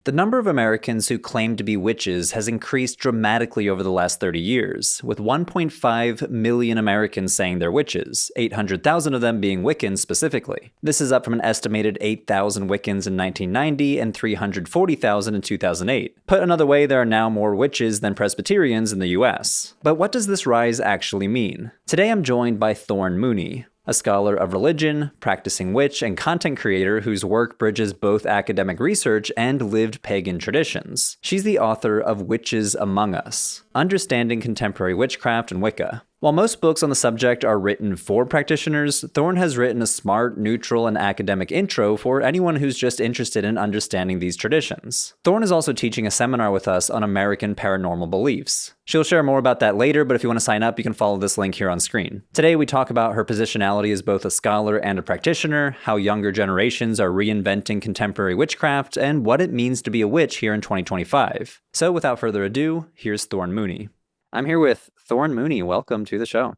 The number of Americans who claim to be witches has increased dramatically over the last 30 years, with 1.5 million Americans saying they're witches, 800,000 of them being Wiccans specifically. This is up from an estimated 8,000 Wiccans in 1990 and 340,000 in 2008. Put another way, there are now more witches than Presbyterians in the US. But what does this rise actually mean? Today I'm joined by Thorn Mooney, a scholar of religion, practicing witch, and content creator whose work bridges both academic research and lived pagan traditions. She's the author of Witches Among Us: Understanding Contemporary Witchcraft and Wicca. While most books on the subject are written for practitioners, Thorn has written a smart, neutral, and academic intro for anyone who's just interested in understanding these traditions. Thorn is also teaching a seminar with us on American paranormal beliefs. She'll share more about that later, but if you want to sign up, you can follow this link here on screen. Today, we talk about her positionality as both a scholar and a practitioner, how younger generations are reinventing contemporary witchcraft, and what it means to be a witch here in 2025. So without further ado, here's Thorn Mooney. I'm here with Thorn Mooney. Welcome to the show.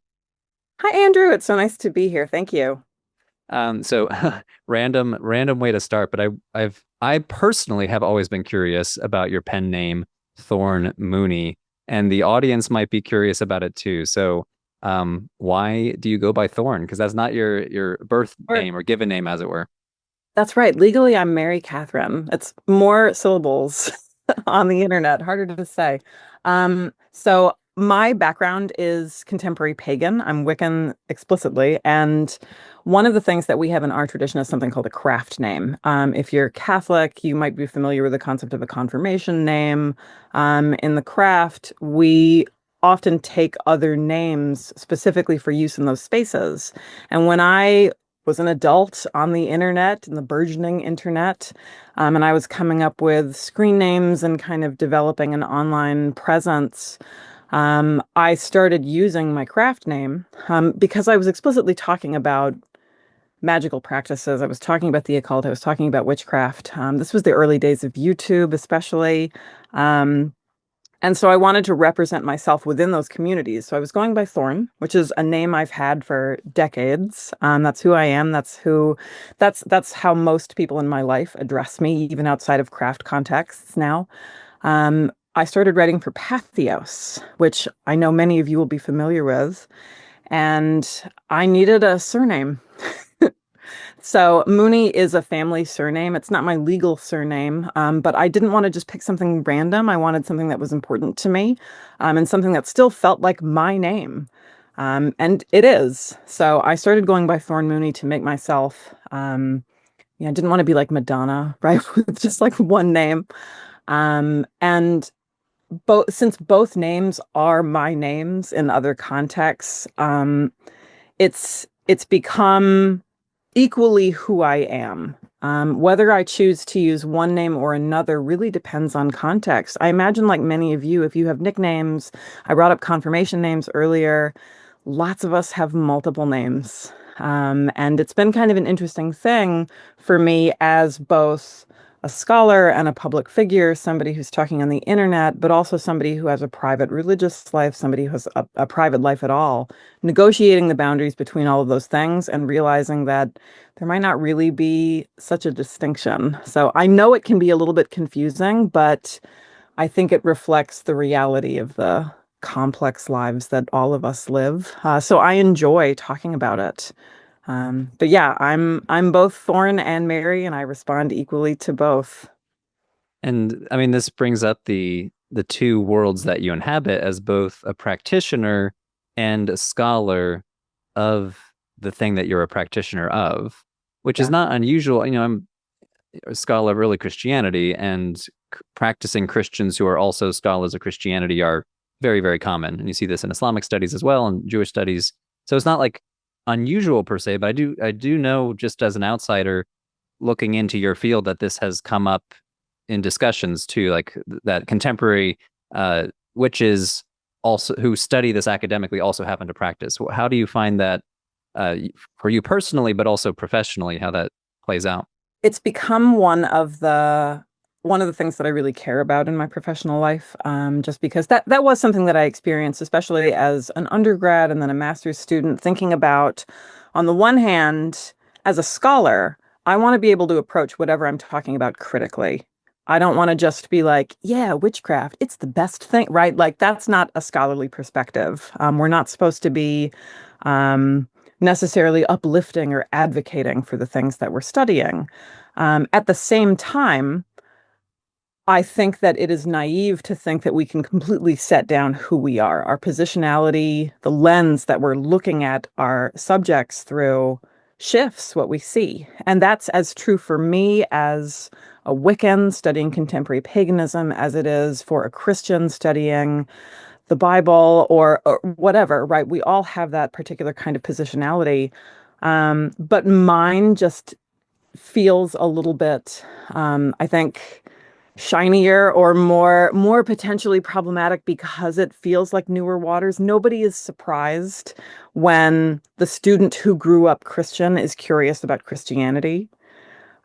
Hi, Andrew. It's so nice to be here. Thank you. So random way to start, but I personally have always been curious about your pen name, Thorn Mooney, and the audience might be curious about it too. So why do you go by Thorn? Because that's not your birth name or given name, as it were. That's right. Legally, I'm Mary Catherine. It's more syllables on the internet, harder to say. So my background is contemporary pagan. I'm Wiccan explicitly. And one of the things that we have in our tradition is something called a craft name. If you're Catholic, you might be familiar with the concept of a confirmation name. In the craft, we often take other names specifically for use in those spaces. And when I was an adult on the internet, in the burgeoning internet, and I was coming up with screen names and kind of developing an online presence, I started using my craft name because I was explicitly talking about magical practices. I was talking about the occult. I was talking about witchcraft. This was the early days of YouTube, especially. And so I wanted to represent myself within those communities. So I was going by Thorn, which is a name I've had for decades. That's who I am. That's how most people in my life address me, even outside of craft contexts now. I started writing for Pathos, which I know many of you will be familiar with, and I needed a surname. So Mooney is a family surname. It's not my legal surname, but I didn't want to just pick something random. I wanted something that was important to me, and something that still felt like my name. And it is. So I started going by Thorn Mooney to make myself, I didn't want to be like Madonna, right? With just like one name. And since both names are my names in other contexts, it's become equally who I am. Whether I choose to use one name or another really depends on context. I imagine, like many of you, if you have nicknames, I brought up confirmation names earlier, lots of us have multiple names. And it's been kind of an interesting thing for me as both a scholar and a public figure, somebody who's talking on the internet, but also somebody who has a private religious life, somebody who has a private life at all, negotiating the boundaries between all of those things and realizing that there might not really be such a distinction. So I know it can be a little bit confusing, but I think it reflects the reality of the complex lives that all of us live. So I enjoy talking about it. But yeah, I'm both Thorn and Mary, and I respond equally to both. And I mean, this brings up the two worlds that you inhabit as both a practitioner and a scholar of the thing that you're a practitioner of, which is Yeah. not unusual. I'm a scholar of early Christianity, and practicing Christians who are also scholars of Christianity are very, very common. And you see this in Islamic studies as well, and Jewish studies. So it's not like unusual per se, but I do know, just as an outsider looking into your field, that this has come up in discussions too, like that contemporary witches also who study this academically also happen to practice. How do you find that for you personally, but also professionally, how that plays out? It's become one of the things that I really care about in my professional life, just because that was something that I experienced, especially as an undergrad and then a master's student, thinking about, on the one hand, as a scholar, I want to be able to approach whatever I'm talking about critically. I don't want to just be like, yeah, witchcraft, it's the best thing, right? Like, that's not a scholarly perspective. We're not supposed to be um, necessarily uplifting or advocating for the things that we're studying. At the same time, I think that it is naive to think that we can completely set down who we are, our positionality, the lens that we're looking at our subjects through shifts what we see. And that's as true for me as a Wiccan studying contemporary paganism as it is for a Christian studying the Bible or whatever, right? We all have that particular kind of positionality. But mine just feels a little bit, I think, shinier or more potentially problematic because it feels like newer waters. Nobody is surprised when the student who grew up Christian is curious about Christianity.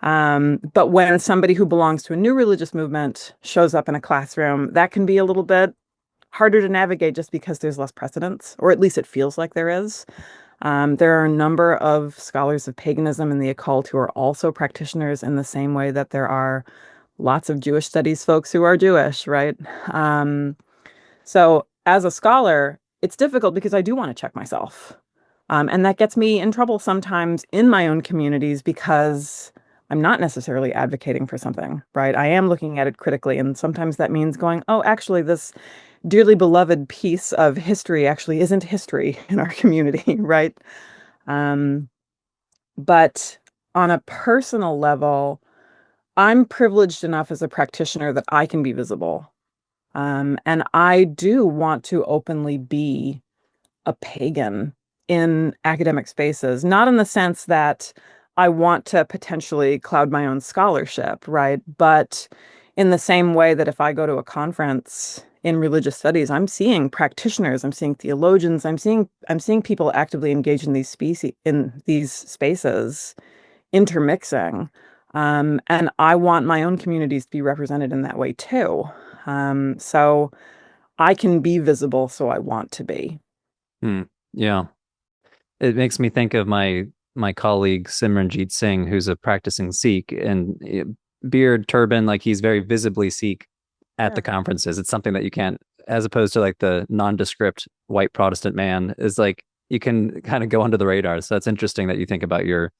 But when somebody who belongs to a new religious movement shows up in a classroom, that can be a little bit harder to navigate just because there's less precedence, or at least it feels like there is. There are a number of scholars of paganism and the occult who are also practitioners in the same way that there are lots of Jewish studies folks who are Jewish, right? Um, so as a scholar, it's difficult because I do want to check myself. And that gets me in trouble sometimes in my own communities because I'm not necessarily advocating for something, right? I am looking at it critically. And sometimes that means going, oh, actually, this dearly beloved piece of history actually isn't history in our community, right? Um, but on a personal level, I'm privileged enough as a practitioner that I can be visible. And I do want to openly be a pagan in academic spaces, not in the sense that I want to potentially cloud my own scholarship, right? But in the same way that if I go to a conference in religious studies, I'm seeing practitioners, I'm seeing theologians, I'm seeing people actively engaged in these spaces intermixing. And I want my own communities to be represented in that way too. So I can be visible, so I want to be. Hmm. Yeah. It makes me think of my colleague Simranjeet Singh, who's a practicing Sikh, and beard, turban, like he's very visibly Sikh at the Sure. conferences. It's something that you can't, as opposed to like the nondescript white Protestant man, is like you can kind of go under the radar. So that's interesting that you think about your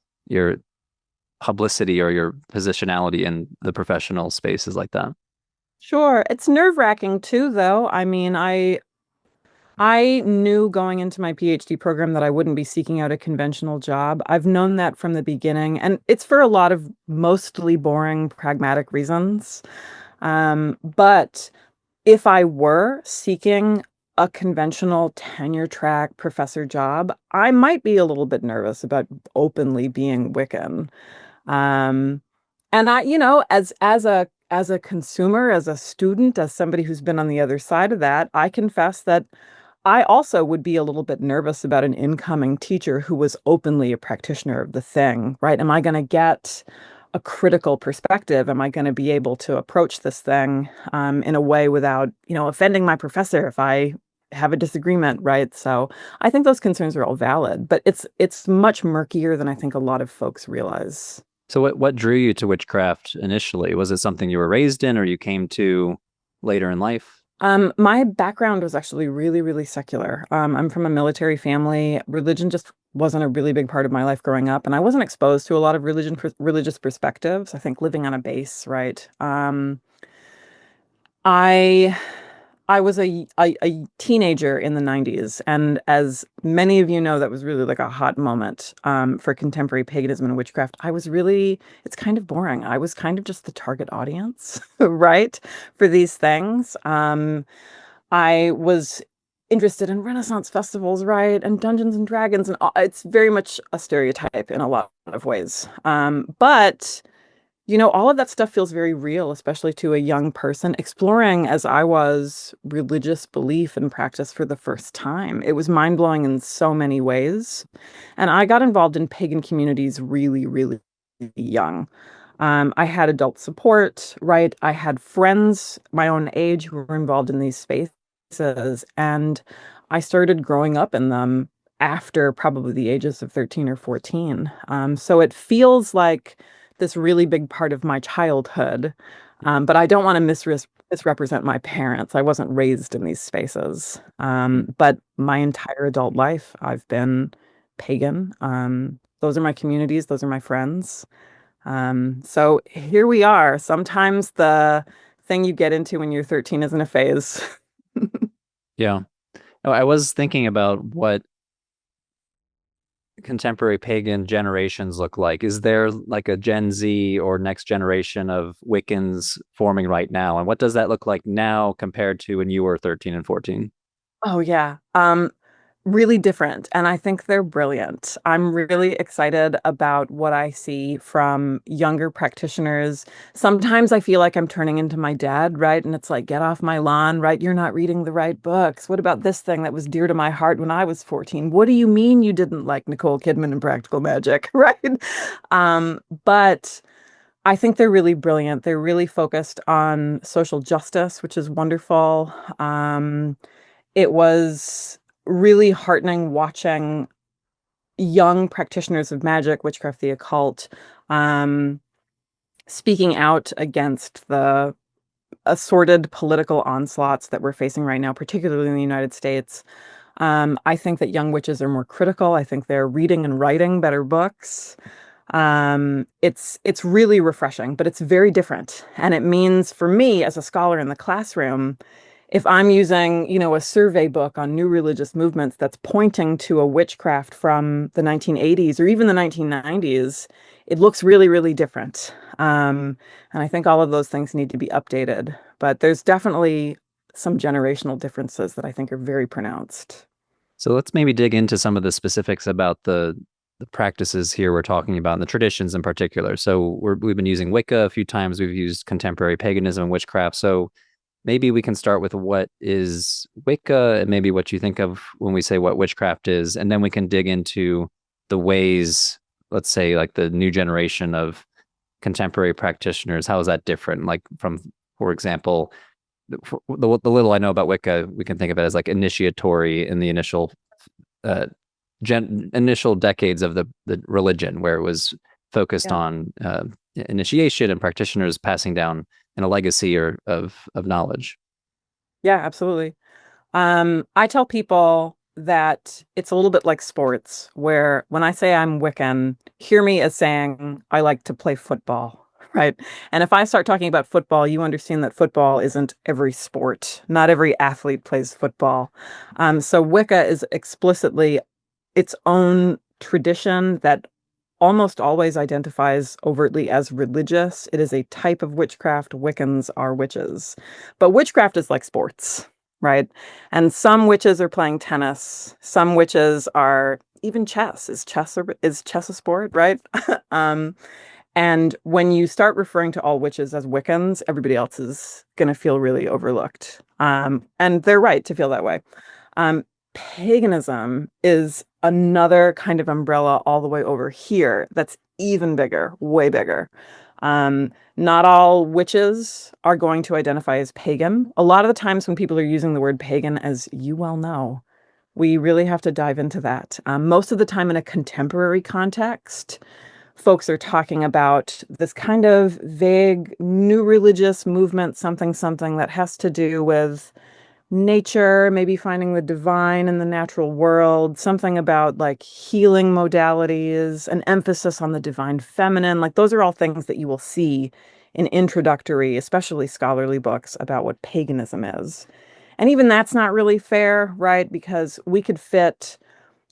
publicity or your positionality in the professional spaces like that. Sure. It's nerve-wracking too, though. I mean, I knew going into my PhD program that I wouldn't be seeking out a conventional job. I've known that from the beginning, and it's for a lot of mostly boring, pragmatic reasons. But if I were seeking a conventional tenure track professor job, I might be a little bit nervous about openly being Wiccan. Um, and as a consumer, as a student, as somebody who's been on the other side of that, I confess that I also would be a little bit nervous about an incoming teacher who was openly a practitioner of the thing, right? Am I going to get a critical perspective? Am I going to be able to approach this thing in a way without, offending my professor if I have a disagreement, right? So I think those concerns are all valid, but it's much murkier than I think a lot of folks realize. So what drew you to witchcraft initially? Was it something you were raised in or you came to later in life? My background was actually really, really secular. I'm from a military family. Religion just wasn't a really big part of my life growing up, and I wasn't exposed to a lot of religious perspectives. I think living on a base, right? I I was a teenager in the 90s, and as many of you know, that was really like a hot moment for contemporary paganism and witchcraft. It's kind of boring. I was kind of just the target audience, right, for these things. I was interested in Renaissance festivals, right, and Dungeons and Dragons, and it's very much a stereotype in a lot of ways. But all of that stuff feels very real, especially to a young person exploring, as I was, religious belief and practice for the first time. It was mind blowing in so many ways. And I got involved in pagan communities really, really young. I had adult support, right? I had friends my own age who were involved in these spaces. And I started growing up in them after probably the ages of 13 or 14. So it feels like this really big part of my childhood. But I don't want to misrepresent my parents. I wasn't raised in these spaces. But my entire adult life, I've been pagan. Those are my communities, those are my friends. So here we are. Sometimes the thing you get into when you're 13 isn't a phase. Yeah. Oh, I was thinking about what contemporary pagan generations look like. Is there like a Gen Z or next generation of Wiccans forming right now? And what does that look like now compared to when you were 13 and 14? Oh yeah. Really different. And I think they're brilliant. I'm really excited about what I see from younger practitioners. Sometimes I feel like I'm turning into my dad, right? And it's like, get off my lawn, right? You're not reading the right books. What about this thing that was dear to my heart when I was 14? What do you mean you didn't like Nicole Kidman and Practical Magic, right? But I think they're really brilliant. They're really focused on social justice, which is wonderful. It was really heartening watching young practitioners of magic, witchcraft, the occult, um, speaking out against the assorted political onslaughts that we're facing right now, particularly in the United States. I think that young witches are more critical. I think they're reading and writing better books. It's really refreshing, but it's very different. And it means for me as a scholar in the classroom, if I'm using, a survey book on new religious movements that's pointing to a witchcraft from the 1980s or even the 1990s, it looks really, really different. And I think all of those things need to be updated. But there's definitely some generational differences that I think are very pronounced. So let's maybe dig into some of the specifics about the practices here we're talking about and the traditions in particular. So we've been using Wicca a few times. We've used contemporary paganism and witchcraft. So maybe we can start with what is Wicca and maybe what you think of when we say what witchcraft is, and then we can dig into the ways, let's say, like the new generation of contemporary practitioners. How is that different? Like from, for example, the little I know about Wicca, we can think of it as like initiatory in the uh, initial decades of the religion, where it was focused Yeah. on initiation and practitioners passing down in a legacy or of knowledge. Yeah, absolutely. I tell people that it's a little bit like sports, where when I say I'm Wiccan, hear me as saying I like to play football, right? And if I start talking about football, you understand that football isn't every sport. Not every athlete plays football. So Wicca is explicitly its own tradition that almost always identifies overtly as religious. It is a type of witchcraft. Wiccans are witches. But witchcraft is like sports, right? And some witches are playing tennis. Some witches are even chess. Is chess a sport, right? um, and when you start referring to all witches as Wiccans, everybody else is going to feel really overlooked. And they're right to feel that way. Um, Paganism is another kind of umbrella all the way over here that's even bigger, way bigger. Not all witches are going to identify as pagan. A lot of the times when people are using the word pagan, as you well know, we really have to dive into that. Most of the time in a contemporary context, folks are talking about this kind of vague new religious movement, something, something that has to do with nature, maybe finding the divine in the natural world, something about like healing modalities, an emphasis on the divine feminine. Like those are all things that you will see in introductory, especially scholarly books about what paganism is. And even that's not really fair, right? Because we could fit,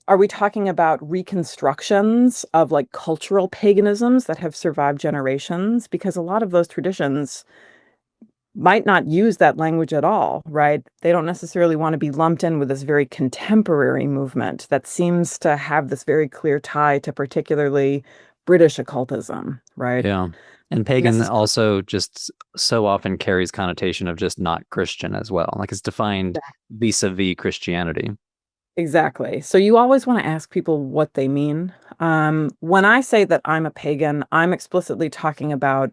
are we talking about reconstructions of like cultural paganisms that have survived generations? Because a lot of those traditions might not use that language at all, right? They don't necessarily want to be lumped in with this very contemporary movement that seems to have this very clear tie to particularly British occultism, right? Yeah. And pagan Necessarily. also just so often carries connotation of just not Christian as well. Like it's defined vis-a-vis Christianity. Exactly. So you always want to ask people what they mean. When I say that I'm a pagan, I'm explicitly talking about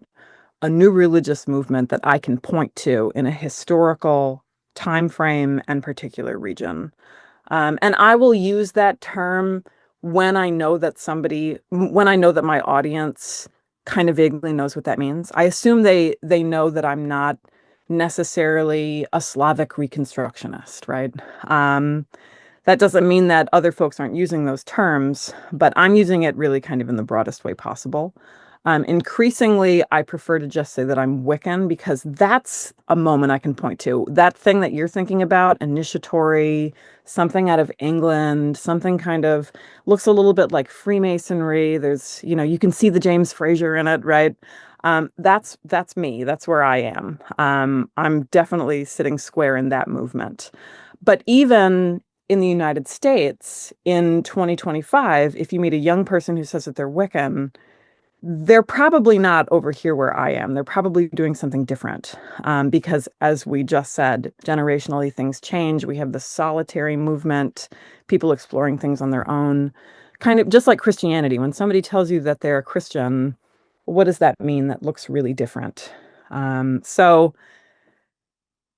a new religious movement that I can point to in a historical time frame and particular region. And I will use that term when I know that when I know that my audience kind of vaguely knows what that means. I assume they know that I'm not necessarily a Slavic reconstructionist, right? That doesn't mean that other folks aren't using those terms, but I'm using it really kind of in the broadest way possible. Increasingly, I prefer to just say that I'm Wiccan because that's a moment I can point to. That thing that you're thinking about, initiatory, something out of England, something kind of looks a little bit like Freemasonry. There's, you can see the James Fraser in it, right? That's me. That's where I am. I'm definitely sitting square in that movement. But even in the United States in 2025, if you meet a young person who says that they're Wiccan, they're probably not over here where I am. They're probably doing something different. Because as we just said, generationally things change. We have the solitary movement, people exploring things on their own, kind of just like Christianity. When somebody tells you that they're a Christian, what does that mean? That looks really different. So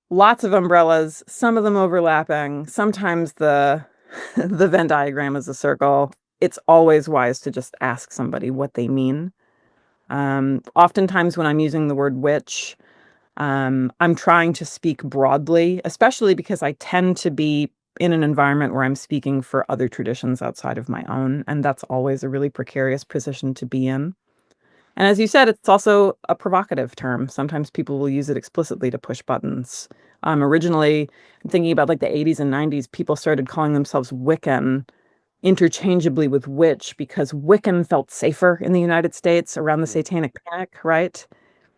lots of umbrellas, some of them overlapping. Sometimes the the Venn diagram is a circle. It's always wise to just ask somebody what they mean. Oftentimes when I'm using the word witch, I'm trying to speak broadly, especially because I tend to be in an environment where I'm speaking for other traditions outside of my own, and that's always a really precarious position to be in. And as you said, it's also a provocative term. Sometimes people will use it explicitly to push buttons. Originally, I'm thinking about like the 80s and 90s, people started calling themselves Wiccan interchangeably with witch because Wiccan felt safer in the United States around the Satanic Panic, right?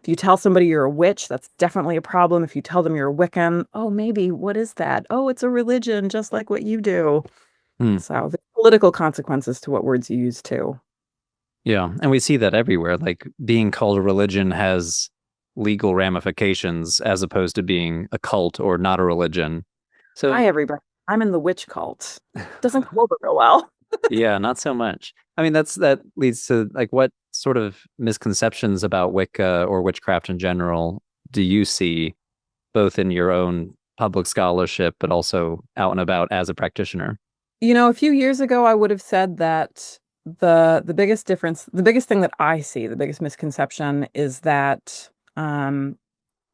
If you tell somebody you're a witch, that's definitely a problem. If you tell them you're a Wiccan, oh, maybe, what is that? Oh, it's a religion, just like what you do. Hmm. So there's political consequences to what words you use too. Yeah, and we see that everywhere. Like being called a religion has legal ramifications as opposed to being a cult or not a religion. So, Hi, everybody. I'm in the witch cult. Doesn't go over real well. yeah, not so much. I mean, that leads to like what sort of misconceptions about Wicca or witchcraft in general do you see both in your own public scholarship but also out and about as a practitioner? A few years ago, I would have said that the biggest difference, the biggest thing that I see, the biggest misconception is that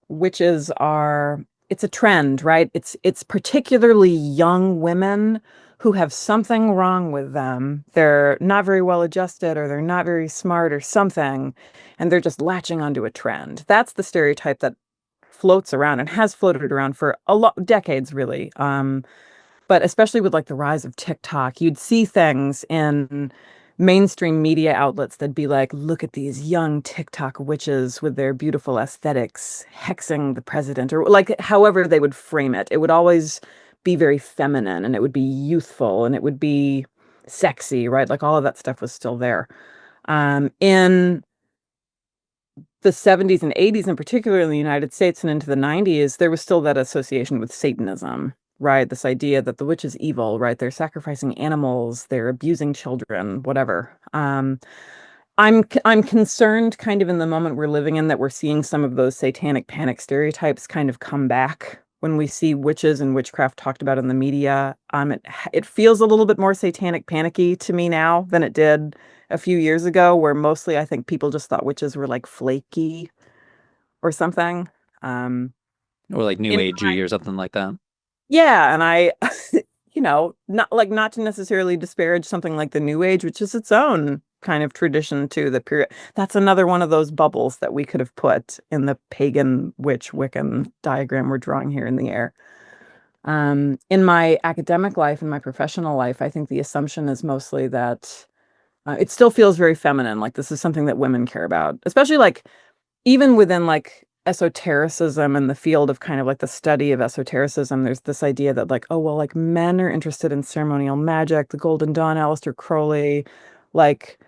witches are, it's a trend, right? It's particularly young women who have something wrong with them. They're not very well adjusted or they're not very smart or something, and they're just latching onto a trend. That's the stereotype that floats around and has floated around for a lot decades, really. But especially with like the rise of TikTok, you'd see things in mainstream media outlets that'd be like, look at these young TikTok witches with their beautiful aesthetics hexing the president, or like however they would frame it. It would always be very feminine and it would be youthful and it would be sexy, right? Like all of that stuff was still there. In the 70s and 80s, in particular in the United States and into the 90s, there was still that association with Satanism, right? This idea that the witch is evil, right? They're sacrificing animals, they're abusing children, whatever. I'm concerned kind of in the moment we're living in that we're seeing some of those satanic panic stereotypes kind of come back when we see witches and witchcraft talked about in the media. It feels a little bit more satanic panicky to me now than it did a few years ago, where mostly I think people just thought witches were like flaky or something. Um, Or like new in agey or something like that? Yeah, and I, not to necessarily disparage something like the New Age, which is its own kind of tradition too. The period That's another one of those bubbles that we could have put in the pagan witch Wiccan diagram we're drawing here in the air. In my academic life, in my professional life, I think the assumption is mostly that it still feels very feminine. Like this is something that women care about, especially like even within like esotericism and the field of kind of like the study of esotericism, there's this idea that like, oh, well, like men are interested in ceremonial magic, the Golden Dawn, Aleister Crowley, like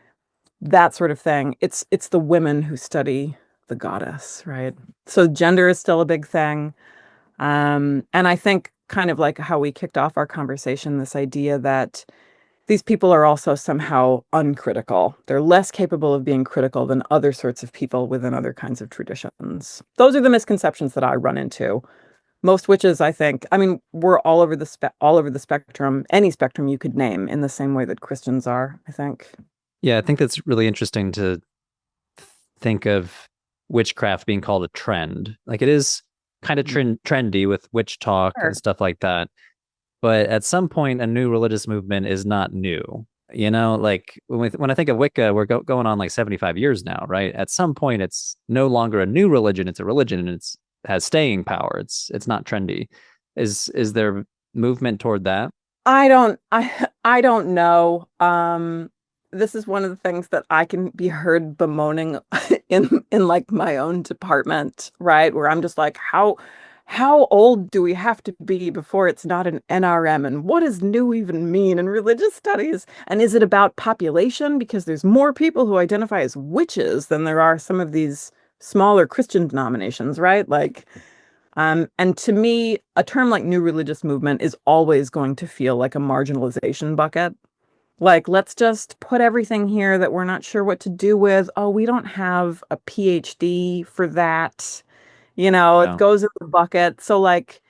that sort of thing. It's the women who study the goddess, right? So gender is still a big thing. And I think kind of like how we kicked off our conversation, this idea that these people are also somehow uncritical. They're less capable of being critical than other sorts of people within other kinds of traditions. Those are the misconceptions that I run into. Most witches, I think, I mean, we're all over the spectrum, any spectrum you could name, in the same way that Christians are, I think. Yeah, I think that's really interesting to think of witchcraft being called a trend. Like it is kind of trendy with WitchTok Sure. and stuff like that. But at some point, a new religious movement is not new. You know, like when I think of Wicca, we're going on like 75 years now, right? At some point, it's no longer a new religion; it's a religion, and it's has staying power. It's not trendy. Is there movement toward that? I don't know. This is one of the things that I can be heard bemoaning in like my own department, right? Where I'm just like, how old do we have to be before it's not an NRM? And what does new even mean in religious studies? And is it about population? Because there's more people who identify as witches than there are some of these smaller Christian denominations, right? Like, and to me, a term like new religious movement is always going to feel like a marginalization bucket. Like, let's just put everything here that we're not sure what to do with. Oh, we don't have a PhD for that. It Yeah, goes in the bucket. So, like,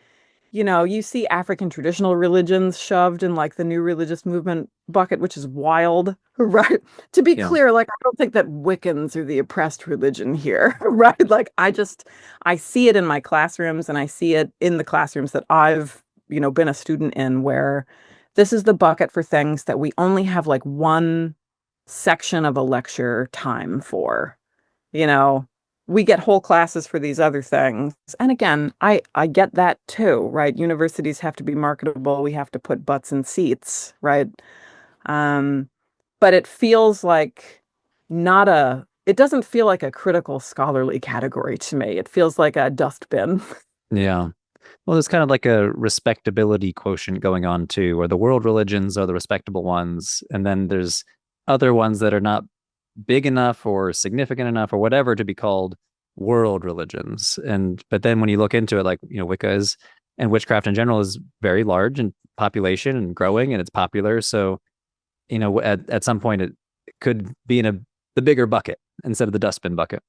you see African traditional religions shoved in like the new religious movement bucket, which is wild, right? To be yeah, clear, like I don't think that Wiccans are the oppressed religion here, right? Like I see it in my classrooms and I see it in the classrooms that I've, been a student in where this is the bucket for things that we only have like one section of a lecture time for you know we get whole classes for these other things. And again, I get that too, right? Universities have to be marketable. We have to put butts in seats, right? um but it feels like not a it doesn't feel like a critical scholarly category to me. It feels like a dustbin. yeah. Well, there's kind of like a respectability quotient going on too, where the world religions are the respectable ones, and then there's other ones that are not big enough or significant enough or whatever to be called world religions. And but then when you look into it, like Wicca is and witchcraft in general is very large in population and growing, and it's popular. So at some point it could be in the bigger bucket instead of the dustbin bucket.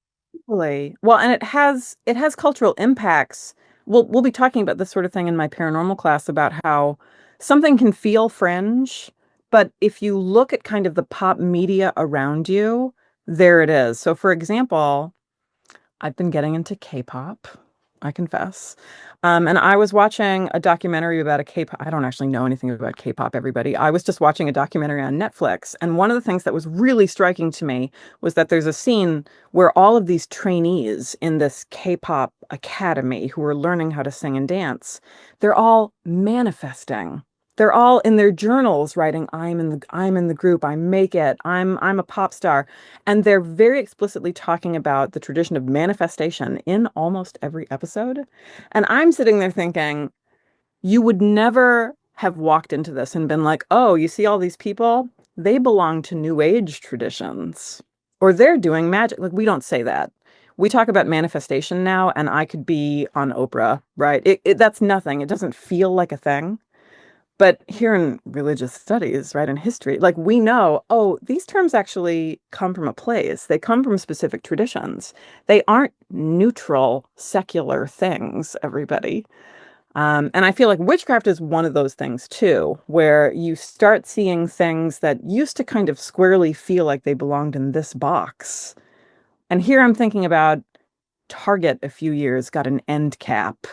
Really? Well, and it has cultural impacts. We'll be talking about this sort of thing in my paranormal class about how something can feel fringe, but if you look at kind of the pop media around you, there it is. So for example, I've been getting into K-pop, I confess. And I was watching a documentary about a K-pop. I don't actually know anything about K-pop, everybody. I was just watching a documentary on Netflix. And one of the things that was really striking to me was that there's a scene where all of these trainees in this K-pop academy who are learning how to sing and dance, they're all manifesting. They're all in their journals writing, I'm in the group, I make it, I'm a pop star. And they're very explicitly talking about the tradition of manifestation in almost every episode. And I'm sitting there thinking, you would never have walked into this and been like, oh, you see all these people? They belong to New Age traditions or they're doing magic. Like, we don't say that. We talk about manifestation now, and I could be on Oprah, right? That's nothing. It doesn't feel like a thing. But here in religious studies, right, in history, like we know, oh, these terms actually come from a place. They come from specific traditions. They aren't neutral, secular things, everybody. And I feel like witchcraft is one of those things too, where you start seeing things that used to kind of squarely feel like they belonged in this box. And here I'm thinking about Target a few years got an end cap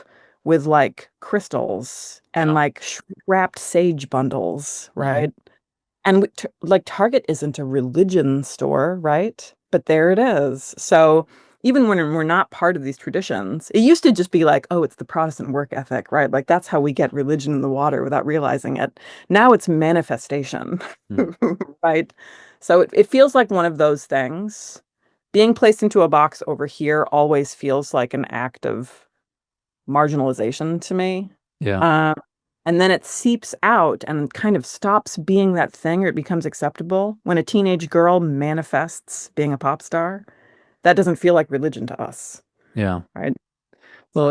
with like crystals and Yeah. like wrapped sage bundles, Mhm. right? And like Target isn't a religion store, right? But there it is. So even when we're not part of these traditions, it used to just be like, oh, it's the Protestant work ethic, right? Like that's how we get religion in the water without realizing it. Now it's manifestation, Mm. right? So it feels like one of those things. Being placed into a box over here always feels like an act of marginalization to me. Yeah. Um, and then it seeps out and kind of stops being that thing, or it becomes acceptable. When a teenage girl manifests being a pop star, that doesn't feel like religion to us, Yeah. right? Well,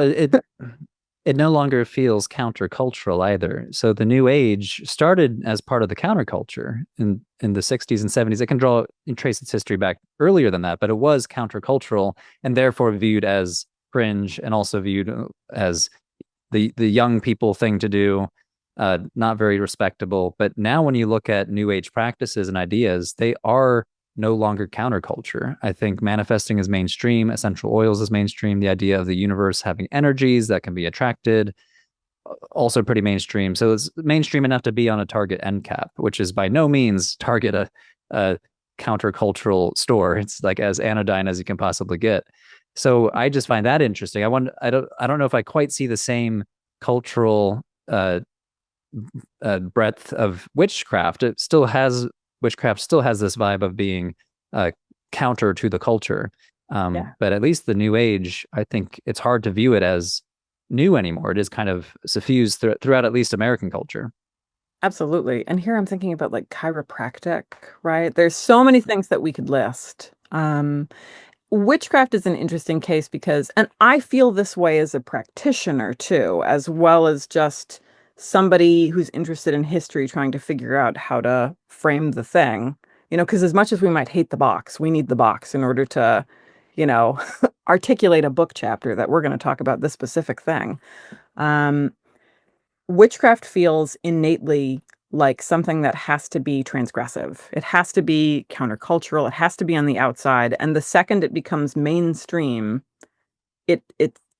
it no longer feels countercultural either. So the new age started as part of the counterculture in the 60s and 70s. It can draw and trace its history back earlier than that, but it was countercultural and therefore viewed as fringe and also viewed as the young people thing to do, not very respectable. But now when you look at new age practices and ideas, they are no longer counterculture. I think manifesting is mainstream, essential oils is mainstream, the idea of the universe having energies that can be attracted, also pretty mainstream. So it's mainstream enough to be on a Target end cap, which is by no means Target a countercultural store. It's like as anodyne as you can possibly get. So I just find that interesting. I don't know if I quite see the same cultural breadth of witchcraft. Witchcraft still has this vibe of being counter to the culture. Yeah. But at least the new age, I think it's hard to view it as new anymore. It is kind of suffused throughout at least American culture. Absolutely. And here I'm thinking about like chiropractic, right? There's so many things that we could list. Witchcraft is an interesting case because, and I feel this way as a practitioner too, as well as just somebody who's interested in history trying to figure out how to frame the thing. Because as much as we might hate the box, we need the box in order to, you know, articulate a book chapter that we're going to talk about this specific thing. Um, Witchcraft feels innately like something that has to be transgressive. It has to be countercultural. It has to be on the outside. And the second it becomes mainstream, it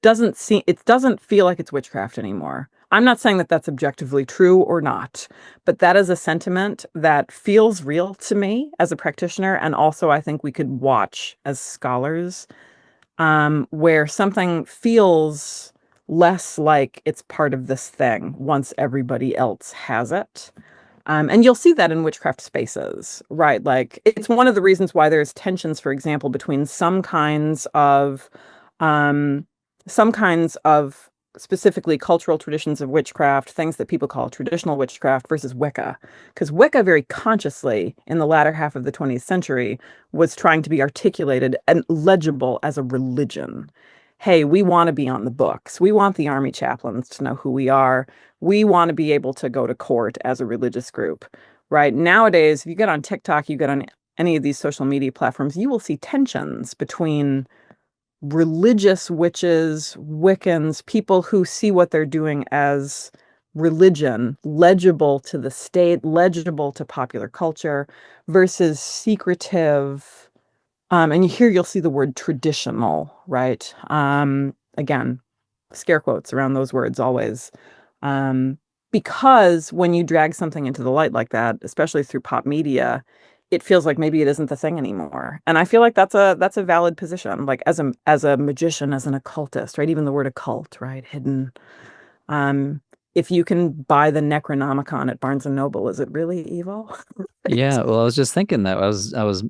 doesn't feel like it's witchcraft anymore. I'm not saying that that's objectively true or not, but that is a sentiment that feels real to me as a practitioner, and also I think we could watch as scholars, where something feels less like it's part of this thing once everybody else has it. And you'll see that in witchcraft spaces, right? Like it's one of the reasons why there's tensions, for example, between um, some kinds of specifically cultural traditions of witchcraft, things that people call traditional witchcraft versus Wicca. Because Wicca very consciously in the latter half of the 20th century was trying to be articulated and legible as a religion. Hey, we want to be on the books. We want the army chaplains to know who we are. We want to be able to go to court as a religious group, right? Nowadays, if you get on TikTok, you get on any of these social media platforms, you will see tensions between religious witches, Wiccans, people who see what they're doing as religion, legible to the state, legible to popular culture, versus secretive. And here you'll see the word traditional, right? Again, scare quotes around those words always. Um, because when you drag something into the light like that, especially through pop media, it feels like maybe it isn't the thing anymore. And I feel like that's a valid position. Like as a magician, as an occultist, right? Even the word occult, right? Hidden. Um, if you can buy the Necronomicon at Barnes and Noble, is it really evil? Right? Yeah, well, I was just thinking that I was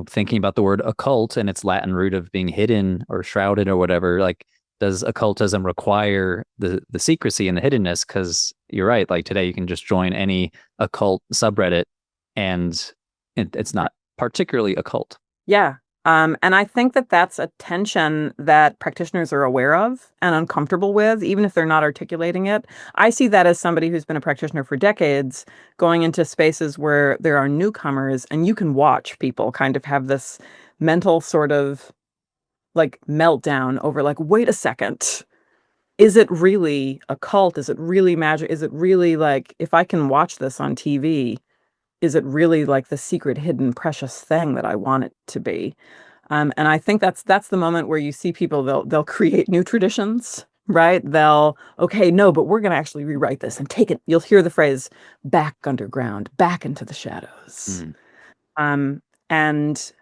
thinking about the word occult and its Latin root of being hidden or shrouded or whatever. Like, does occultism require the secrecy and the hiddenness? Because you're right. Like today, you can just join any occult subreddit, and it's not particularly occult. Yeah. And I think that that's a tension that practitioners are aware of and uncomfortable with, even if they're not articulating it. I see that as somebody who's been a practitioner for decades, going into spaces where there are newcomers, and you can watch people kind of have this mental sort of like meltdown over like, wait a second, is it really a cult? Is it really magic? Is it really like, if I can watch this on TV, is it really like the secret, hidden, precious thing that I want it to be? And I think that's the moment where you see people, they'll create new traditions, right? They'll, okay, no, but we're going to actually rewrite this and take it. You'll hear the phrase back underground, back into the shadows. Mm. Um, and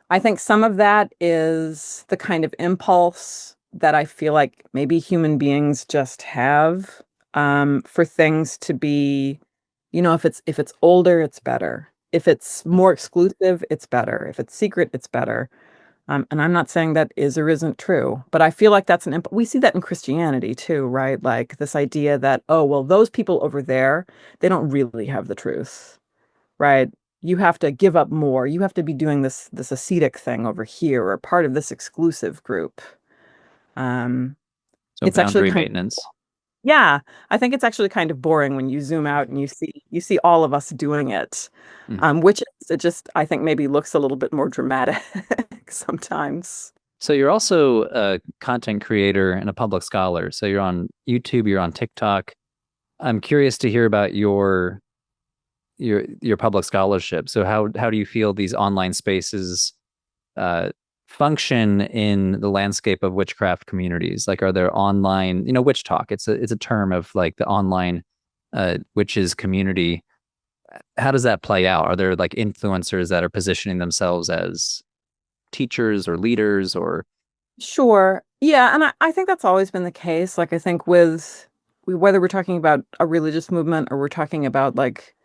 I think some of that is the kind of impulse that I feel like maybe human beings just have, for things to be, if it's older, it's better. If it's more exclusive, it's better. If it's secret, it's better. And I'm not saying that is or isn't true, but I feel like that's we see that in Christianity too, right? Like this idea that, oh, well, those people over there, they don't really have the truth, right? You have to give up more. You have to be doing this ascetic thing over here, or part of this exclusive group. Um, So it's actually boundary kind of, maintenance. yeah, I think it's actually kind of boring when you zoom out and you see all of us doing it. Mm. Which it just, I think, maybe looks a little bit more dramatic sometimes. So you're also a content creator and a public scholar. So you're on YouTube, you're on TikTok. I'm curious to hear about your public scholarship. So how do you feel these online spaces uh, function in the landscape of witchcraft communities? Like, are there online, WitchTok? It's a term of like the online witches community. How does that play out? Are there like influencers that are positioning themselves as teachers or leaders or? Sure. Yeah, and I think that's always been the case. Like I think whether we're talking about a religious movement or we're talking about like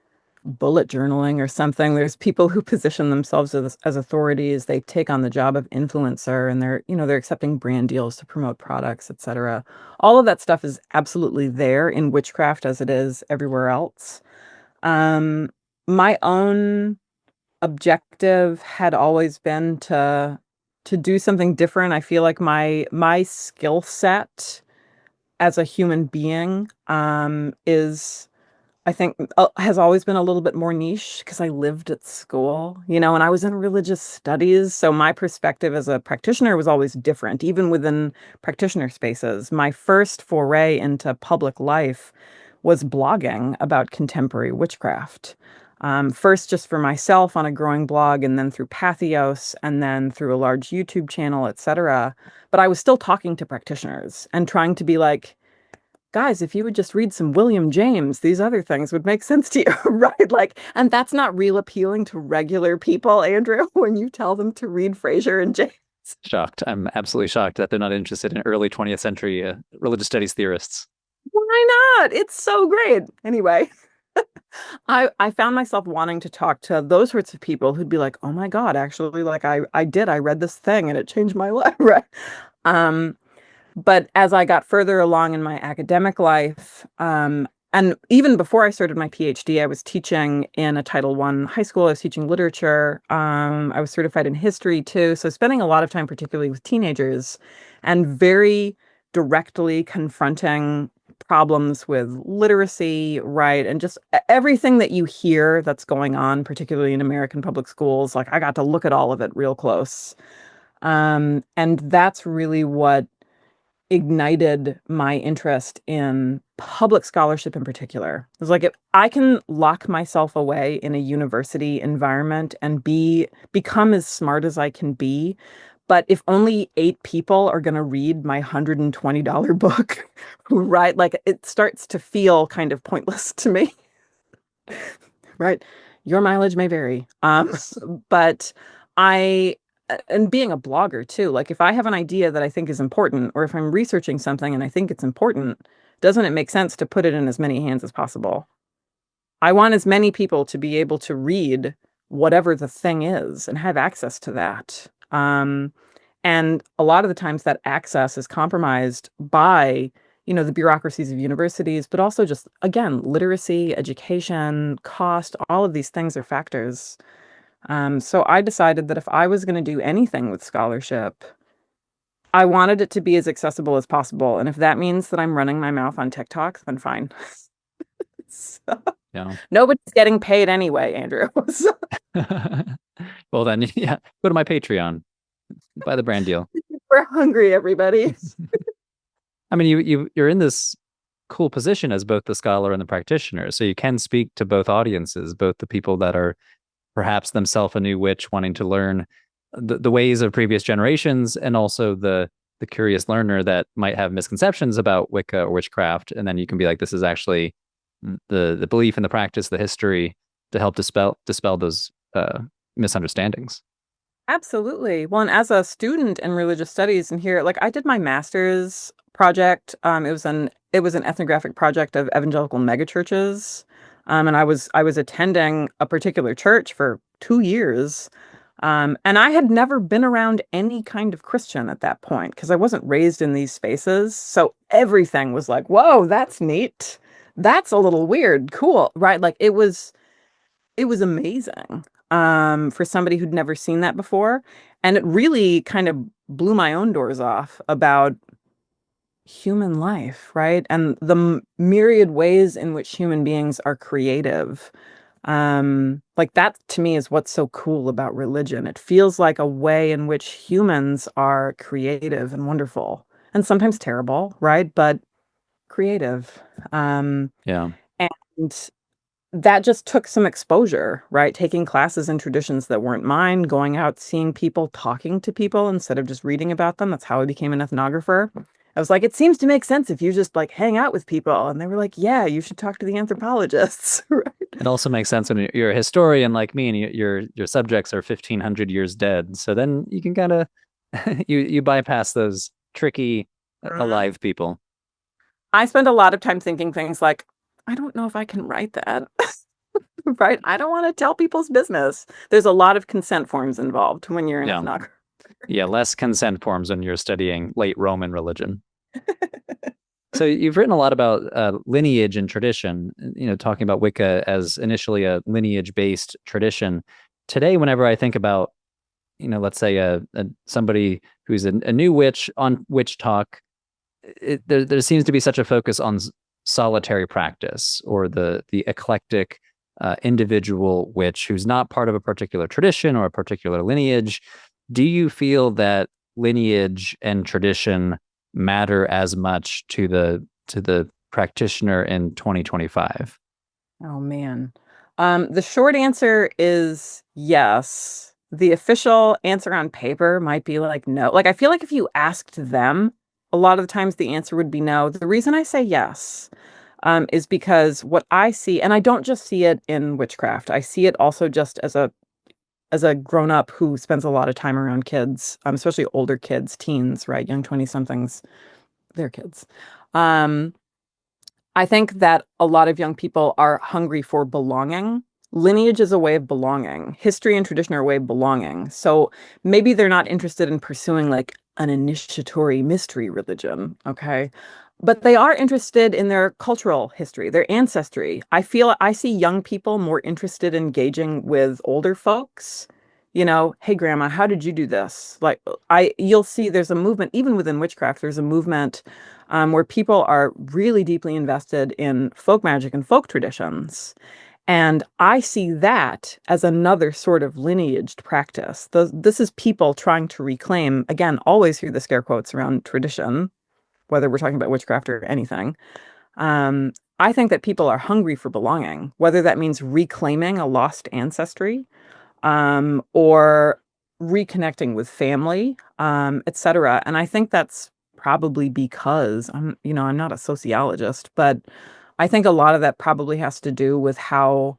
bullet journaling or something, there's people who position themselves as authorities. They take on the job of influencer and they're accepting brand deals to promote products, etc. All of that stuff is absolutely there in witchcraft as it is everywhere else. Um, my own objective had always been to do something different. I feel like my skill set as a human being is I think has always been a little bit more niche because I lived at school, and I was in religious studies. So my perspective as a practitioner was always different, even within practitioner spaces. My first foray into public life was blogging about contemporary witchcraft. First, just for myself on a growing blog, and then through Pathos, and then through a large YouTube channel, etc. But I was still talking to practitioners and trying to be like, guys, if you would just read some William James, these other things would make sense to you, right? Like, and that's not real appealing to regular people, Andrew, when you tell them to read Fraser and James. Shocked. I'm absolutely shocked that they're not interested in early 20th century religious studies theorists. Why not? It's so great. Anyway, I found myself wanting to talk to those sorts of people who'd be like, oh my God, actually, like I read this thing and it changed my life, right? Um, But as I got further along in my academic life, and even before I started my PhD, I was teaching in a Title I high school. I was teaching literature. I was certified in history too. So spending a lot of time, particularly with teenagers, and very directly confronting problems with literacy, right? And just everything that you hear that's going on, particularly in American public schools. Like I got to look at all of it real close. And that's really what ignited my interest in public scholarship in particular. It was like if I can lock myself away in a university environment and become as smart as I can be, but if only 8 people are going to read my $120 book, right? Like it starts to feel kind of pointless to me, right? Your mileage may vary. But I, and being a blogger too, like if I have an idea that I think is important, or if I'm researching something and I think it's important, doesn't it make sense to put it in as many hands as possible? I want as many people to be able to read whatever the thing is and have access to that. And a lot of the times that access is compromised by, the bureaucracies of universities, but also just, again, literacy, education, cost, all of these things are factors. So I decided that if I was going to do anything with scholarship, I wanted it to be as accessible as possible. And if that means that I'm running my mouth on TikTok, then fine. So, Yeah. nobody's getting paid anyway, Andrew. So Well, then, yeah, go to my Patreon, buy the brand deal. we're hungry, everybody. I mean, you're in this cool position as both the scholar and the practitioner, so you can speak to both audiences, both the people that are perhaps themselves a new witch wanting to learn the ways of previous generations, and also the curious learner that might have misconceptions about Wicca or witchcraft, and then you can be like, this is actually the belief and the practice, the history, to help dispel those misunderstandings. Absolutely. Well, and as a student in religious studies and here, like I did my master's project. It was an ethnographic project of evangelical megachurches. And I was attending a particular church for 2 years. And I had never been around any kind of Christian at that point because I wasn't raised in these spaces. So everything was like, whoa, that's neat. That's a little weird. Cool. Right. Like it was amazing for somebody who'd never seen that before. And it really kind of blew my own doors off about human life, right? And the myriad ways in which human beings are creative. Like that to me is what's so cool about religion. It feels like a way in which humans are creative and wonderful and sometimes terrible, right? But creative. Yeah. And that just took some exposure, right? Taking classes in traditions that weren't mine, going out, seeing people, talking to people instead of just reading about them. That's how I became an ethnographer. I was like, it seems to make sense if you just like hang out with people. And they were like, yeah, you should talk to the anthropologists. Right. It also makes sense when you're a historian like me and your subjects are 1500 years dead. So then you can kind of you bypass those tricky Mhm. alive people. I spend a lot of time thinking things like, I don't know if I can write that. Right. I don't want to tell people's business. There's a lot of consent forms involved when you're an Yeah. ethnographer. Yeah, less consent forms when you're studying late Roman religion. So you've written a lot about lineage and tradition, talking about Wicca as initially a lineage-based tradition. Today, whenever I think about, let's say somebody who's a new witch on WitchTok, there seems to be such a focus on solitary practice or the eclectic individual witch who's not part of a particular tradition or a particular lineage. Do you feel that lineage and tradition matter as much to the practitioner in 2025? Oh man. The short answer is yes. The official answer on paper might be like no. Like I feel like if you asked them, a lot of the times the answer would be no. The reason I say yes, is because what I see, and I don't just see it in witchcraft. I see it also just as a grown up who spends a lot of time around kids, especially older kids, teens, right, young 20 somethings, they're kids. Um, I think that a lot of young people are hungry for belonging. Lineage is a way of belonging. History and tradition are a way of belonging. So maybe they're not interested in pursuing like an initiatory mystery religion, okay? But they are interested in their cultural history, their ancestry. I feel I see young people more interested in engaging with older folks. Hey grandma, how did you do this? Like you'll see there's a movement, even within witchcraft, there's a movement where people are really deeply invested in folk magic and folk traditions. And I see that as another sort of lineaged practice. This is people trying to reclaim, again, always hear the scare quotes around tradition, whether we're talking about witchcraft or anything. Um, I think that people are hungry for belonging, whether that means reclaiming a lost ancestry, or reconnecting with family, etc. And I think that's probably because I'm not a sociologist, but I think a lot of that probably has to do with how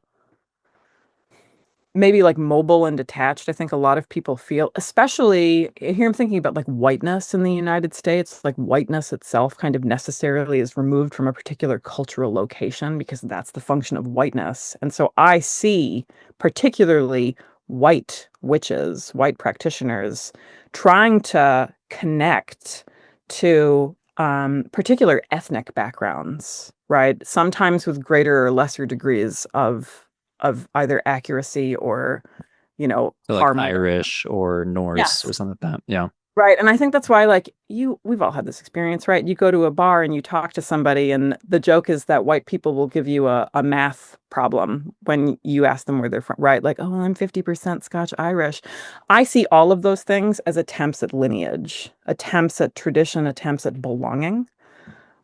maybe like mobile and detached I think a lot of people feel, especially here I'm thinking about like whiteness in the United States. Like whiteness itself kind of necessarily is removed from a particular cultural location because that's the function of whiteness. And so I see particularly white witches, white practitioners trying to connect to particular ethnic backgrounds, right? Sometimes with greater or lesser degrees of either accuracy or, So like harm. Irish or Norse Yes. or something like that. Yeah. Right. And I think that's why, like, we've all had this experience, right? You go to a bar and you talk to somebody, and the joke is that white people will give you a math problem when you ask them where they're from, right? Like, oh, I'm 50% Scotch Irish. I see all of those things as attempts at lineage, attempts at tradition, attempts at belonging.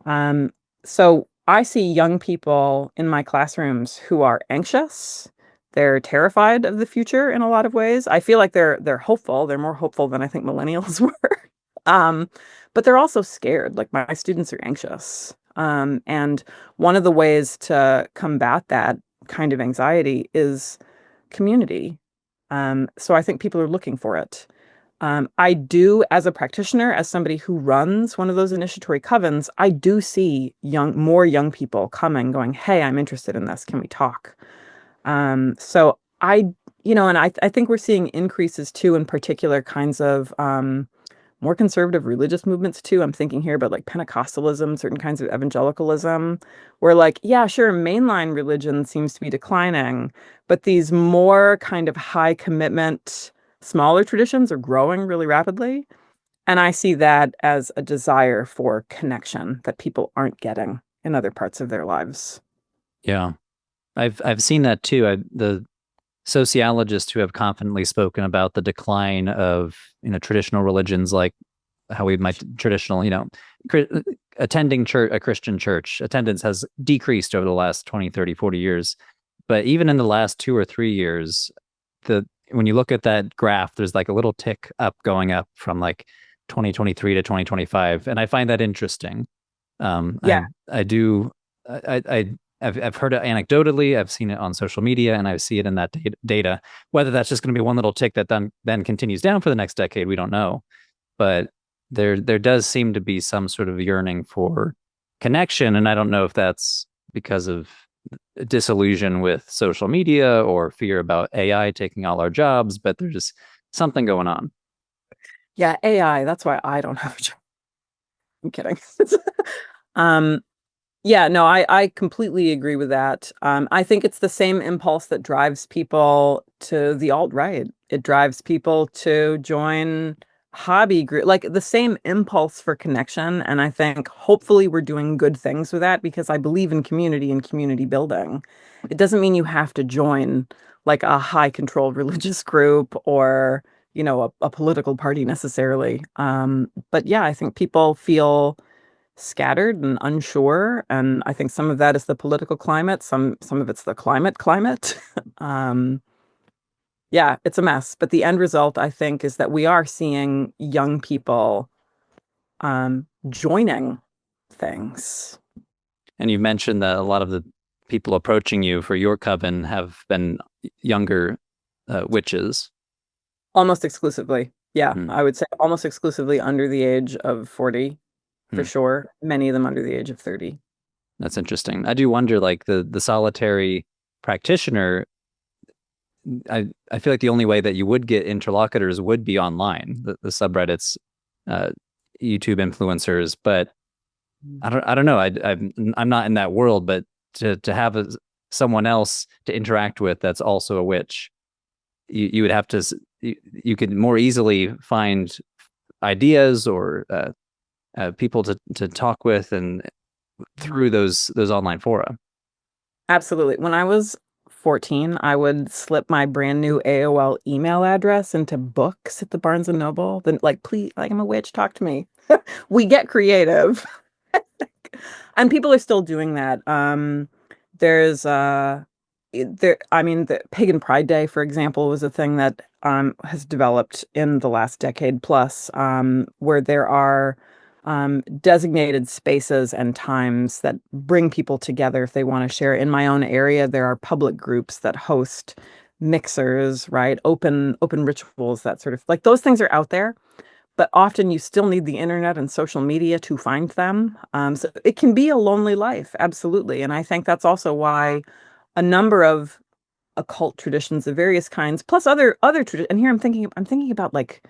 Um, so I see young people in my classrooms who are anxious. They're terrified of the future in a lot of ways. I feel like they're hopeful. They're more hopeful than I think millennials were. Um, but they're also scared. Like my students are anxious. And one of the ways to combat that kind of anxiety is community. So I think people are looking for it. I do, as a practitioner, as somebody who runs one of those initiatory covens, I do see more young people coming, going, "Hey, I'm interested in this. Can we talk?" So and I think we're seeing increases too in particular kinds of more conservative religious movements too. I'm thinking here about like Pentecostalism, certain kinds of evangelicalism, where like, yeah, sure, mainline religion seems to be declining, but these more kind of high commitment, smaller traditions are growing really rapidly. And I see that as a desire for connection that people aren't getting in other parts of their lives. Yeah. I've seen that too. The sociologists who have confidently spoken about the decline of traditional religions, like how we might traditional attending church, a Christian church attendance has decreased over the last 20, 30, 40 years. But even in the last 2 or 3 years, the when you look at that graph, there's like a little tick up going up from like 2023 to 2025, and I find that interesting. Yeah. I do I've heard it anecdotally, I've seen it on social media, and I see it in that data. Whether that's just going to be one little tick that then continues down for the next decade, we don't know. But there does seem to be some sort of yearning for connection, and I don't know if that's because of disillusion with social media or fear about AI taking all our jobs, but there's something going on. Yeah, AI, that's why I don't have a job. I'm kidding. Um, yeah, no, I completely agree with that. I think it's the same impulse that drives people to the alt-right. It drives people to join hobby group, like the same impulse for connection. And I think hopefully we're doing good things with that because I believe in community and community building. It doesn't mean you have to join like a high controlled religious group or, a political party necessarily. But yeah, I think people feel scattered and unsure, and I think some of that is the political climate, some of it's the climate. um yeah, it's a mess, but the end result I think is that we are seeing young people joining things. And you mentioned that a lot of the people approaching you for your coven have been younger witches. Almost exclusively, yeah, Hmm. I would say almost exclusively under the age of 40 for Hmm. sure, many of them under the age of 30. That's interesting. I do wonder, like the solitary practitioner. I feel like the only way that you would get interlocutors would be online, the subreddits, uh, YouTube influencers. But I don't know. I'm not in that world, but to have someone else to interact with that's also a witch, you would have to you could more easily find ideas or people to talk with and through those online fora. Absolutely. When I was 14, I would slip my brand new AOL email address into books at the Barnes and Noble. Then, like, please, like, I'm a witch, talk to me. We get creative. And people are still doing that. There's I mean, the Pagan Pride Day, for example, was a thing that has developed in the last decade plus, where there are designated spaces and times that bring people together if they want to share. In my own area, there are public groups that host mixers, right? Open rituals, that sort of like those things are out there, but often you still need the internet and social media to find them. So it can be a lonely life, absolutely. And I think that's also why a number of occult traditions of various kinds, plus other traditions. And here I'm thinking about like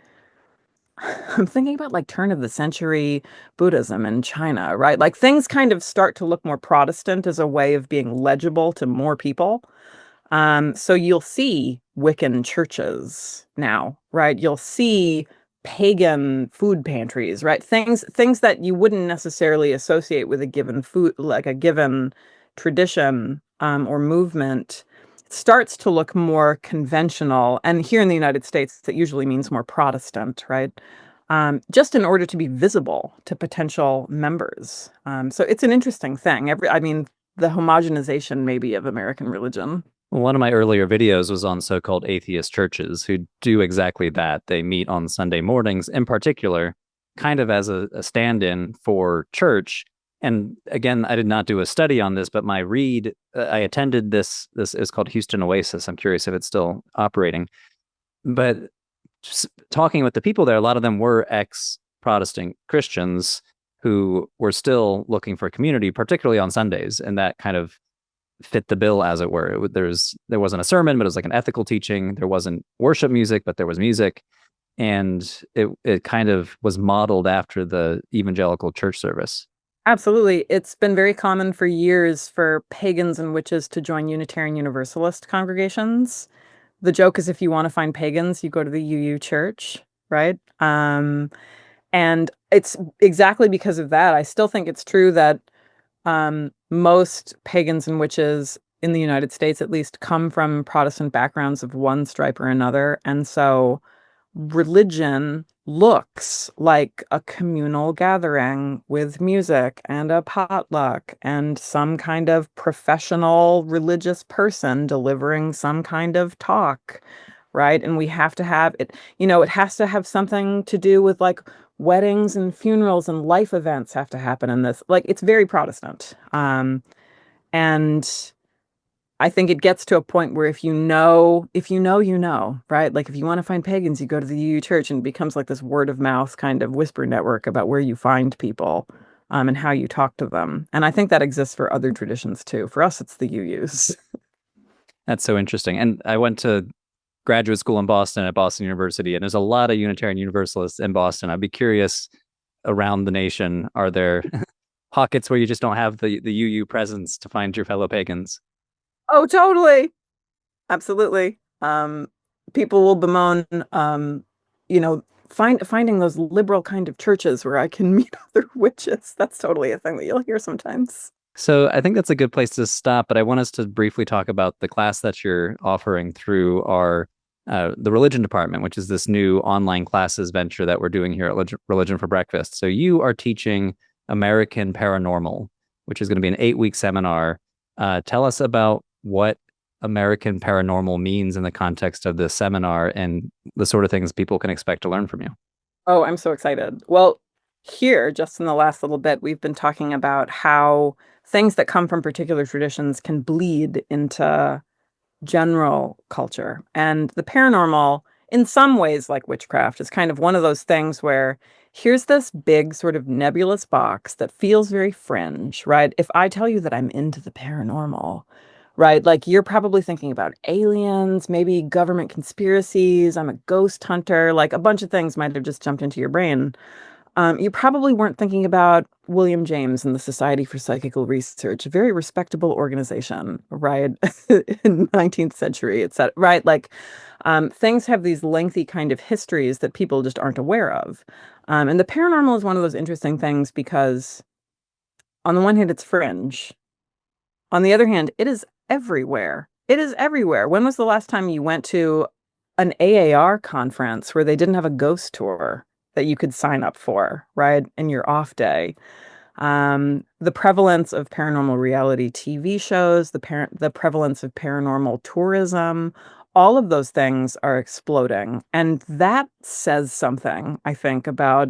I'm thinking about like turn of the century Buddhism in China, right? Like things kind of start to look more Protestant as a way of being legible to more people. So you'll see Wiccan churches now, right? You'll see pagan food pantries, right? Things that you wouldn't necessarily associate with a given food, like a given tradition or movement, starts to look more conventional. And here in the United States, that usually means more Protestant, right? Just in order to be visible to potential members. So it's an interesting thing. I mean, the homogenization maybe of American religion. One of my earlier videos was on so-called atheist churches who do exactly that. They meet on Sunday mornings, in particular, kind of as a stand-in for church. And again, I did not do a study on this, but my read, I attended this. This is called Houston Oasis. I'm curious if it's still operating. But just talking with the people there, a lot of them were ex-Protestant Christians who were still looking for community, particularly on Sundays, and that kind of fit the bill, as it were. There wasn't a sermon, but it was like an ethical teaching. There wasn't worship music, but there was music, and it kind of was modeled after the evangelical church service. Absolutely. It's been very common for years for pagans and witches to join Unitarian Universalist congregations. The joke is if you want to find pagans, you go to the UU church, right? And it's exactly because of that. I still think it's true that most pagans and witches in the United States, at least, come from Protestant backgrounds of one stripe or another. And so religion looks like a communal gathering with music and a potluck and some kind of professional religious person delivering some kind of talk, right? And we have to have it, it has to have something to do with like weddings and funerals and life events have to happen in this. Like it's very Protestant. And I think it gets to a point where if you know, right? Like if you want to find pagans, you go to the UU church and it becomes like this word of mouth kind of whisper network about where you find people, and how you talk to them. And I think that exists for other traditions too. For us, it's the UUs. That's so interesting. And I went to graduate school in Boston at Boston University, and there's a lot of Unitarian Universalists in Boston. I'd be curious, around the nation, are there pockets where you just don't have the UU presence to find your fellow pagans? Oh, totally. Absolutely. People will bemoan, finding those liberal kind of churches where I can meet other witches. That's totally a thing that you'll hear sometimes. So I think that's a good place to stop, but I want us to briefly talk about the class that you're offering through our the religion department, which is this new online classes venture that we're doing here at Religion for Breakfast. So you are teaching American Paranormal, which is going to be an 8-week seminar. Tell us about what American Paranormal means in the context of this seminar and the sort of things people can expect to learn from you. Oh, I'm so excited. Well, here, just in the last little bit, we've been talking about how things that come from particular traditions can bleed into general culture. And the paranormal, in some ways, like witchcraft, is kind of one of those things where here's this big sort of nebulous box that feels very fringe, right? If I tell you that I'm into the paranormal, right, like you're probably thinking about aliens, maybe government conspiracies, I'm a ghost hunter, like a bunch of things might have just jumped into your brain. You probably weren't thinking about William James and the Society for Psychical Research, a very respectable organization, right? In 19th century, et cetera, right? Like things have these lengthy kind of histories that people just aren't aware of. And the paranormal is one of those interesting things because on the one hand, it's fringe. On the other hand, it is everywhere. It is everywhere. When was the last time you went to an AAR conference where they didn't have a ghost tour that you could sign up for, right? In your off day? The prevalence of paranormal reality TV shows, the prevalence of paranormal tourism, all of those things are exploding. And that says something, I think, about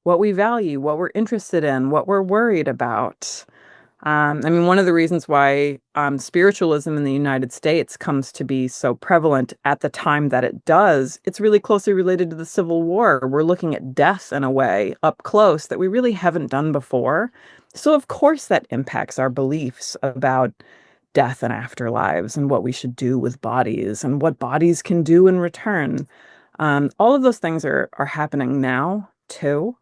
what we value, what we're interested in, what we're worried about. I mean, one of the reasons why spiritualism in the United States comes to be so prevalent at the time that it does, it's really closely related to the Civil War. We're looking at death in a way up close that we really haven't done before. So, of course, that impacts our beliefs about death and afterlives and what we should do with bodies and what bodies can do in return. All of those things are happening now, too.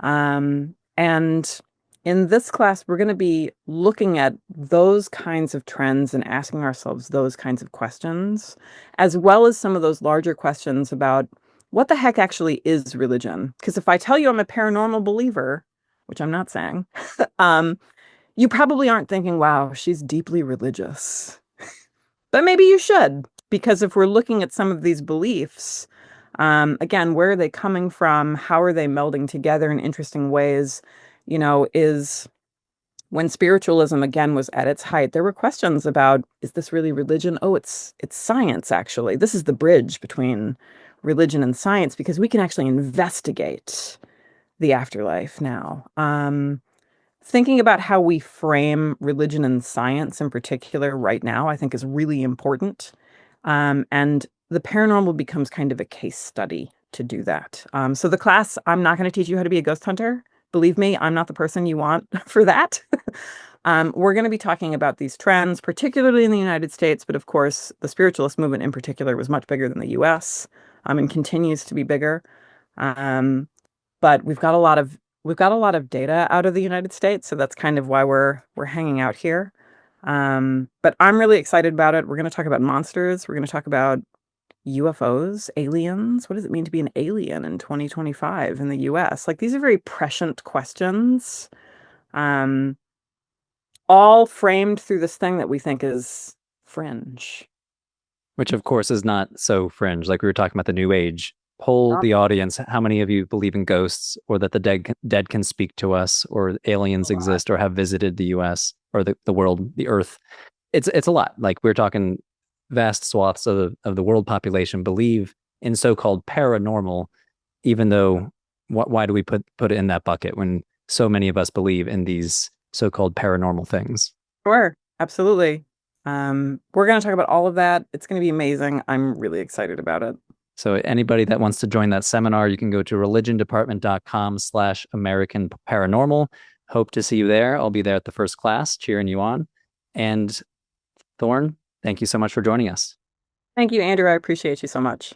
And in this class, we're going to be looking at those kinds of trends and asking ourselves those kinds of questions, as well as some of those larger questions about what the heck actually is religion. Because if I tell you I'm a paranormal believer, which I'm not saying, you probably aren't thinking, wow, she's deeply religious. But maybe you should, because if we're looking at some of these beliefs, again, where are they coming from? How are they melding together in interesting ways? Is when spiritualism again was at its height, there were questions about, is this really religion? Oh, it's science, actually. This is the bridge between religion and science because we can actually investigate the afterlife now. Thinking about how we frame religion and science in particular right now, I think is really important. And the paranormal becomes kind of a case study to do that. So the class, I'm not going to teach you how to be a ghost hunter. Believe me, I'm not the person you want for that. We're going to be talking about these trends, particularly in the United States, but of course, the spiritualist movement in particular was much bigger than the US, and continues to be bigger. But we've got a lot of data out of the United States, so that's kind of why we're hanging out here. But I'm really excited about it. We're going to talk about monsters. We're going to talk about UFOs, aliens. What does it mean to be an alien in 2025 in the US? Like these are very prescient questions, um, all framed through this thing that we think is fringe. Which, of course, is not so fringe. Like we were talking about the New Age Poll the audience. How many of you believe in ghosts, or that the dead can speak to us, or aliens exist, or have visited the U.S. or the world, the Earth? It's a lot. Like, we're talking vast swaths of the world population believe in so-called paranormal, even though why do we put it in that bucket when so many of us believe in these so-called paranormal things? Sure, absolutely. We're going to talk about all of that. It's going to be amazing. I'm really excited about it. So anybody that wants to join that seminar, you can go to religiondepartment.com/American Paranormal. Hope to see you there. I'll be there at the first class cheering you on. And Thorn, thank you so much for joining us. Thank you, Andrew. I appreciate you so much.